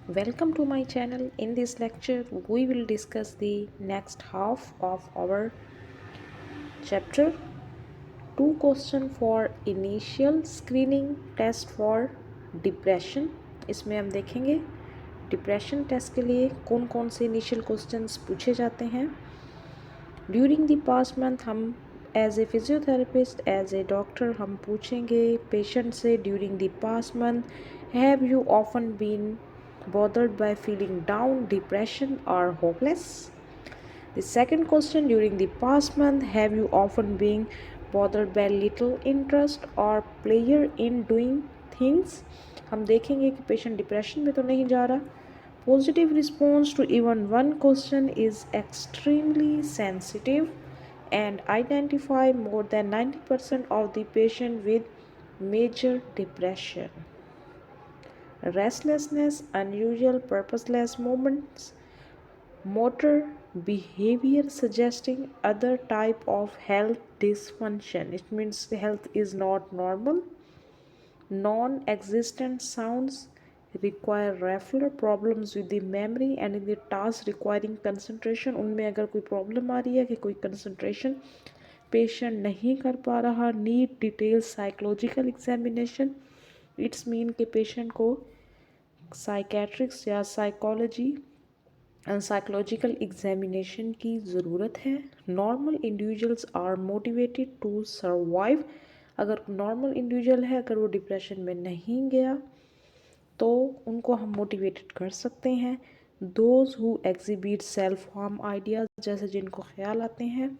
Welcome to my channel. In this lecture, we will discuss the next half of our chapter. Two question for initial screening test for depression. इसमें हम देखेंगे depression test के लिए कौन कौन से initial questions पूछे जाते हैं. ड्यूरिंग द पास्ट मंथ हम as a physiotherapist as a doctor हम पूछेंगे पेशेंट से during the past month have you often been bothered by feeling down, depression, or hopeless? The second question during the past month, have you often been bothered by little interest or pleasure in doing things? हम देखेंगे कि patient depression में तो नहीं जा रहा. Positive response to even one question is extremely sensitive and identify more than 90% of the patient with major depression. Restlessness, unusual purposeless movements, motor behavior suggesting other type of health dysfunction. It means the health is not normal. Non-existent sounds require referral problems with the memory and in the task requiring concentration. उनमें अगर कोई problem आ रही है कि कोई concentration patient नहीं कर पा रहा, need detail psychological examination. It's mean कि पेशेंट को साइकेट्रिक्स या साइकोलॉजिकल एग्जामिनेशन की ज़रूरत है. Normal individuals are motivated to survive. अगर नॉर्मल इंडिविजुअल है, अगर वो डिप्रेशन में नहीं गया तो उनको हम मोटिवेटेड कर सकते हैं. Those who exhibit self harm ideas, जैसे जिनको ख्याल आते हैं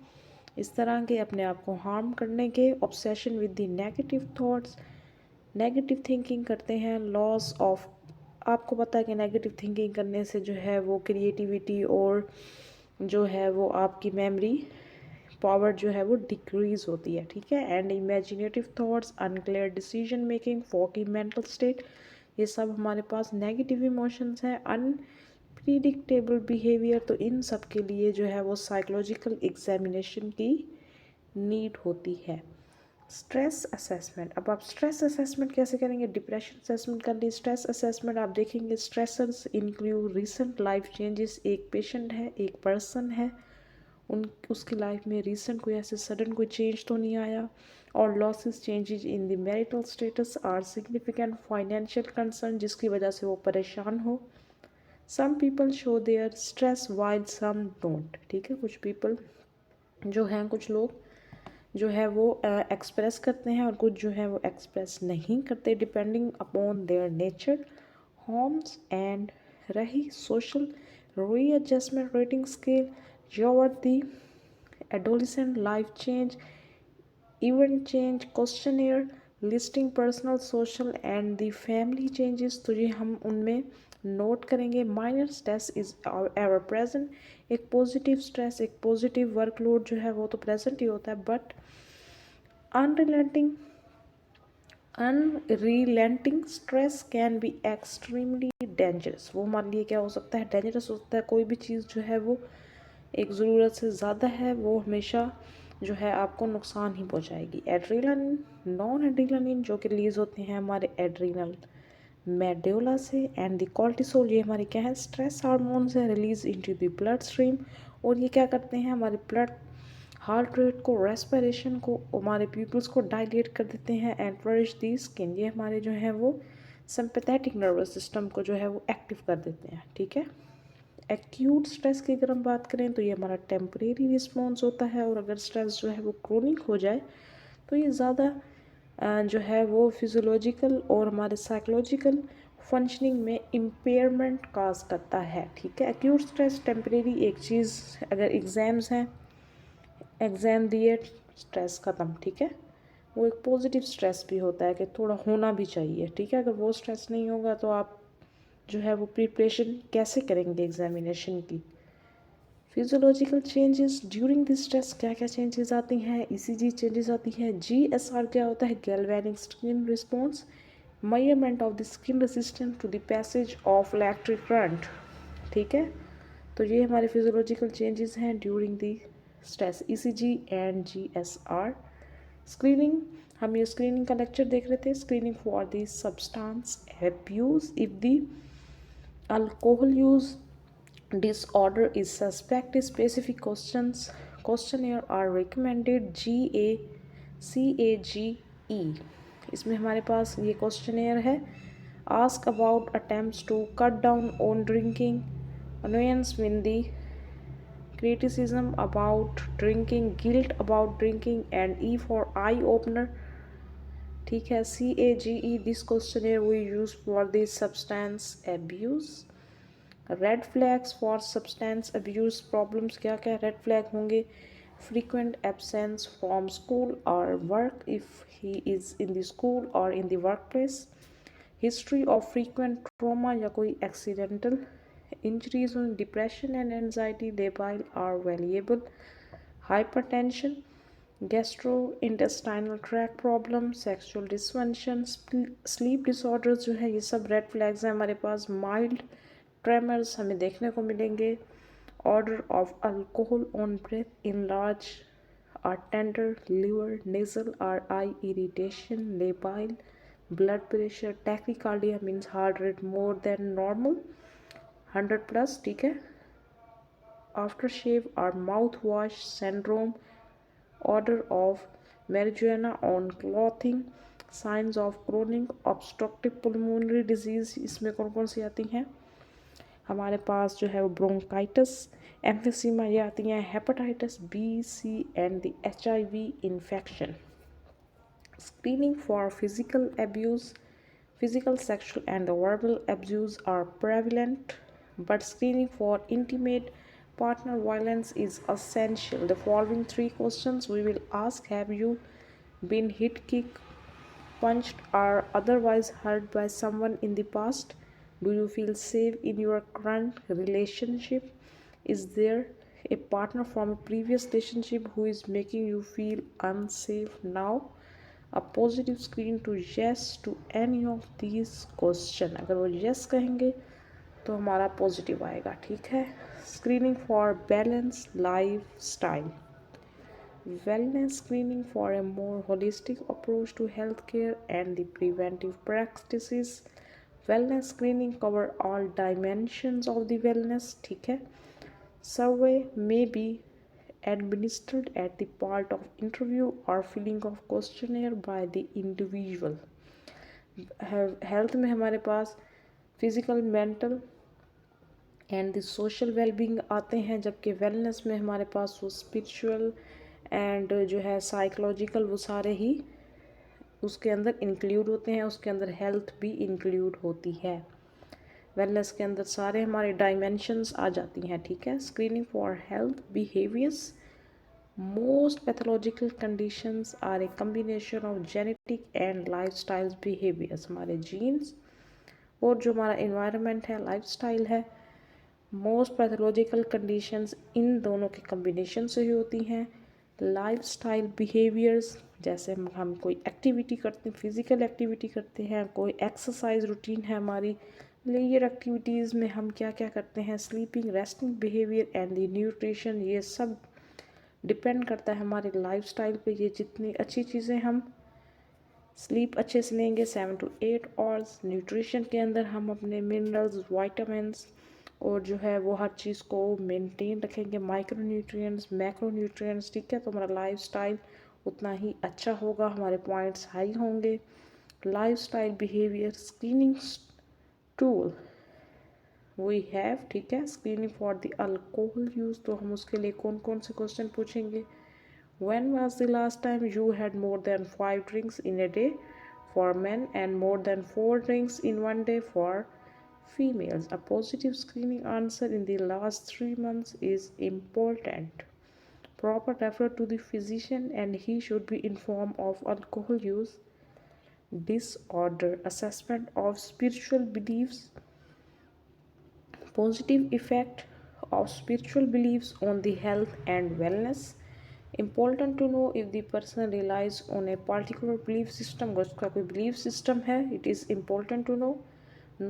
इस तरह के अपने आप को हार्म करने के, obsession with the negative thoughts, negative thinking करते हैं. लॉस ऑफ, आपको पता है कि नेगेटिव थिंकिंग करने से जो है वो क्रिएटिविटी और जो है वो आपकी मेमोरी पावर जो है वो डिक्रीज़ होती है. ठीक है. And imaginative thoughts, unclear decision making, foggy mental state, ये सब हमारे पास नेगेटिव इमोशंस हैं. अनप्रिडिक्टेबल बिहेवियर, तो इन सब के लिए जो है वो साइकोलॉजिकल एग्जामिनेशन की नीड होती है. Stress assessment. अब आप स्ट्रेस असेसमेंट कैसे करेंगे? डिप्रेशन असेसमेंट कर ली. स्ट्रेस असेसमेंट आप देखेंगे stressors include recent life changes. एक पेशेंट है, एक पर्सन है, उसकी लाइफ में रिसेंट कोई ऐसे सडन कोई चेंज तो नहीं आया. और losses, changes in the marital status are significant financial concern, जिसकी वजह से वो परेशान हो. Some people show their stress while some don't. ठीक है. कुछ पीपल जो हैं, कुछ लोग जो है वो एक्सप्रेस करते हैं और कुछ जो है वो एक्सप्रेस नहीं करते, depending upon their nature. Holmes and Rahe social readjustment rating scale, Yeaworth adolescent life change, event change questionnaire, listing personal social and the family changes. तो ये हम उनमें नोट करेंगे. Minor stress is ever present. एक positive stress, एक positive workload जो है वो तो प्रेजेंट ही होता है, but unrelenting stress can be extremely dangerous. वो हमारे लिए क्या हो सकता है? डेंजरस हो सकता है. कोई भी चीज़ जो है वो एक ज़रूरत से ज़्यादा है, वो हमेशा जो है आपको नुकसान ही पहुंचाएगी. एड्रेनलिन, नॉन एड्रेनलिन जो कि रिलीज होते हैं हमारे एड्रीनल मेडुला से, एंड द कॉर्टिसोल, ये हमारे क्या है? स्ट्रेस हार्मोन्स है, release into the blood stream. और ये क्या करते हैं? हमारे ब्लड हार्ट रेट को, रेस्पिरेशन को, हमारे प्यूपल्स को डायलेट कर देते हैं. एंड फ्लरिश दी स्किन, ये हमारे जो है वो सिंपैथेटिक नर्वस सिस्टम को जो है वो एक्टिव कर देते हैं. ठीक है. एक्यूट स्ट्रेस की अगर हम बात करें तो ये हमारा टेम्परेरी रिस्पॉन्स होता है, और अगर स्ट्रेस जो है वो क्रोनिक हो जाए तो ये ज़्यादा जो है वो फिजियोलॉजिकल और हमारे साइकोलॉजिकल फंक्शनिंग में इम्पेयरमेंट काज करता है. ठीक है. एक्यूट स्ट्रेस टेम्परेरी एक चीज़, अगर एग्ज़ाम्स हैं, एग्ज़ाम दिए, स्ट्रेस ख़त्म. ठीक है. वो एक पॉजिटिव स्ट्रेस भी होता है कि थोड़ा होना भी चाहिए. ठीक है. अगर वो स्ट्रेस नहीं होगा तो आप जो है वो प्रिपरेशन कैसे करेंगे एग्जामिनेशन की. Physiological changes during this stress, क्या क्या चेंजेस आती हैं? ईसीजी चेंजेस आती हैं. जीएसआर क्या होता है? Galvanic skin response, measurement of the skin resistance to the passage of electric current. ठीक है. तो ये हमारे फिजियोलॉजिकल चेंजेस हैं during the stress. ECG and GSR. Screening, हम ये स्क्रीनिंग का लेक्चर देख रहे थे. Screening for the substance abuse. If the alcohol use disorder is suspect. Specific questionnaire are recommended. GACAGE, इसमें हमारे पास ये क्वेश्चनेयर है. Ask about attempts to cut down on drinking, annoyance with the criticism about drinking, guilt about drinking, and E for eye opener. ठीक है. CAGE, this questionnaire we use for the substance abuse. Red flags for substance abuse problems क्या क्या red flag होंगे? Frequent absence from school और work if he is in the school और in the work place. History of frequent trauma या कोई accidental injuries. Depression and anxiety labile are valuable. Hypertension, gastrointestinal tract problem, sexual dysfunction, sleep disorders जो है ये सब red flags हैं हमारे पास. Mild tremors हमें देखने को मिलेंगे. Odour of alcohol on breath enlarged or tender, liver, nasal or eye irritation, labile, blood pressure, tachycardia means heart rate more than normal 100+. ठीक है. After shave or mouthwash syndrome. Odour of marijuana on clothing. Signs of chronic obstructive pulmonary disease, इसमें कौन कौन सी आती हैं हमारे पास जो है वो ब्रोंकाइटिस, एम्फिसीमा, ये आती हैं hepatitis B, C and the HIV infection. Screening for physical abuse, physical, sexual, and verbal abuse are prevalent, but screening for intimate partner violence is essential. The following 3 questions we will ask: have you been hit, kicked, punched, or otherwise hurt by someone in the past? Do you feel safe in your current relationship? Is there a partner from a previous relationship who is making you feel unsafe now? A positive screen to yes to any of these question. अगर वो yes कहेंगे तो हमारा positive आएगा. ठीक है. Screening for balance life style. Wellness screening for a more holistic approach to healthcare and the preventive practices. Wellness screening cover all dimensions of the wellness. ठीक है. Survey may be administered at the part of interview or filling of questionnaire by the individual. Health में हमारे पास physical, mental and the social wellbeing आते हैं, जबकि wellness में हमारे पास वो स्पिरिचुअल एंड जो है साइकोलॉजिकल वो सारे ही उसके अंदर इंक्लूड होते हैं. उसके अंदर हेल्थ भी इंक्लूड होती है. वेलनेस के अंदर सारे हमारे डायमेंशंस आ जाती हैं. ठीक है. Screening for health behaviours. Most pathological conditions are a combination of genetic and lifestyle behaviours. हमारे जीन्स और जो हमारा इन्वायरमेंट है, लाइफस्टाइल है. मोस्ट पैथोलॉजिकल कंडीशंस इन दोनों के कम्बिनेशन से ही होती हैं. लाइफस्टाइल बिहेवियर्स, जैसे हम कोई एक्टिविटी करते हैं, फिज़िकल एक्टिविटी करते हैं, कोई एक्सरसाइज रूटीन है हमारी, लेजर एक्टिविटीज़ में हम क्या क्या करते हैं, sleeping, resting behaviour and the nutrition, ये सब डिपेंड करता है हमारे लाइफस्टाइल पे. ये जितनी अच्छी चीज़ें हम स्लीप अच्छे से लेंगे 7 to 8 आवर्स, न्यूट्रिशन के अंदर हम अपने मिनरल्स, वाइटामिन्स और जो है वो हर चीज़ को मेंटेन रखेंगे, माइक्रो न्यूट्रिएंट्स, मैक्रो न्यूट्रिएंट्स. ठीक है. तो हमारा लाइफस्टाइल उतना ही अच्छा होगा, हमारे पॉइंट्स हाई होंगे. Lifestyle behaviour screening tool we have. ठीक है. Screening for the alcohol use, तो हम उसके लिए कौन कौन से क्वेश्चन पूछेंगे. When was the last time you had more than 5 drinks in a day for men and more than 4 drinks in one day for females? A positive screening answer in the last 3 months is important. Proper refer to the physician and he should be informed of alcohol use disorder. Assessment of spiritual beliefs. Positive effect of spiritual beliefs on the health and wellness. Important to know if the person relies on a particular belief system. अगर उसका कोई belief system है, it is important to know.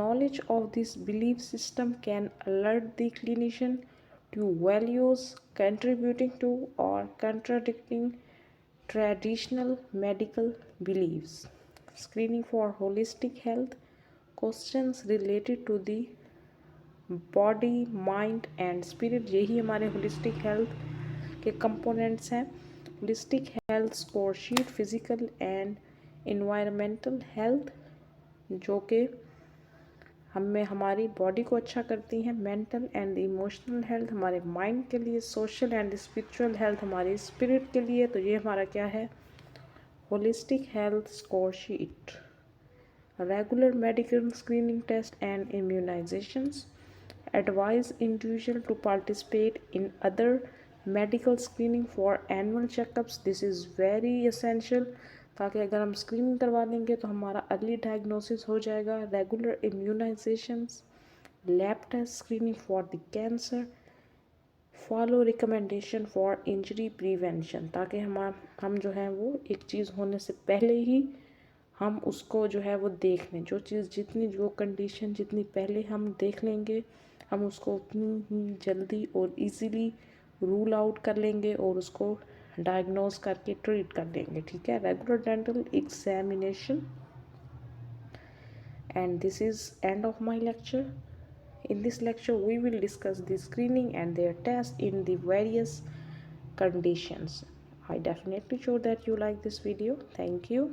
Knowledge of this belief system can alert the clinician to values contributing to or contradicting traditional medical beliefs. Screening for holistic health. Questions related to the body, mind and spirit, यही हमारे holistic health के components हैं। Holistic health score sheet, physical and environmental health जो कि हमें हमारी body को अच्छा करती हैं, मेंटल एंड इमोशनल हेल्थ हमारे माइंड के लिए, सोशल एंड स्पिरिचुअल हेल्थ हमारी स्पिरिट के लिए। तो ये हमारा क्या है, holistic health score sheet. Regular medical screening test and immunizations, advise individual to participate in other medical screening for annual checkups, this is very essential, ताकि अगर हम स्क्रीनिंग करवा लेंगे तो हमारा अर्ली डायग्नोसिस हो जाएगा। Regular immunisations, lab test screening for the cancer, follow recommendation for injury prevention, ताकि हम जो है वो एक चीज़ होने से पहले ही हम उसको जो है वो देख लें। जो चीज़ जितनी जो कंडीशन जितनी पहले हम देख लेंगे, हम उसको उतनी ही जल्दी और इजीली रूल आउट कर लेंगे और उसको डायग्नोज करके ट्रीट कर लेंगे। ठीक है, regular dental examination. And this is end of my lecture. In this lecture we will discuss the screening and their test in the various conditions. I definitely sure that you like this video. Thank you.